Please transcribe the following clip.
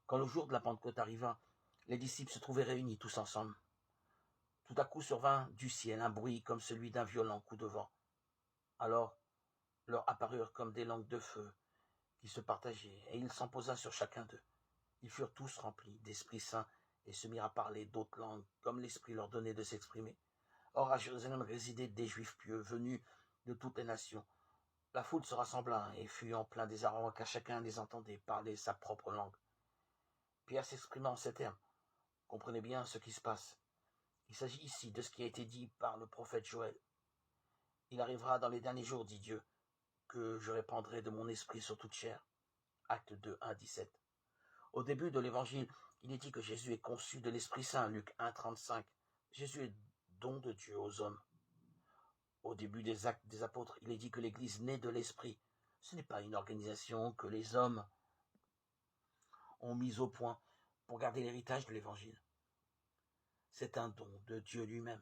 Quand le jour de la Pentecôte arriva, les disciples se trouvaient réunis tous ensemble. Tout à coup survint du ciel un bruit comme celui d'un violent coup de vent. Alors leur apparurent comme des langues de feu qui se partageaient, et il s'en posa sur chacun d'eux. Ils furent tous remplis d'Esprit Saint et se mirent à parler d'autres langues, comme l'Esprit leur donnait de s'exprimer. Or, à Jérusalem résidaient des Juifs pieux, venus de toutes les nations. La foule se rassembla et fut en plein désarroi, car chacun les entendait parler sa propre langue. Pierre s'exprima en ces termes. Comprenez bien ce qui se passe. Il s'agit ici de ce qui a été dit par le prophète Joël. Il arrivera dans les derniers jours, dit Dieu, que je répandrai de mon esprit sur toute chair. Acte 2, 1, 17. Au début de l'évangile, il est dit que Jésus est conçu de l'Esprit Saint, Luc 1, 35. Jésus est don de Dieu aux hommes. Au début des actes des apôtres, il est dit que l'Église naît de l'Esprit. Ce n'est pas une organisation que les hommes ont mise au point pour garder l'héritage de l'Évangile. C'est un don de Dieu lui-même.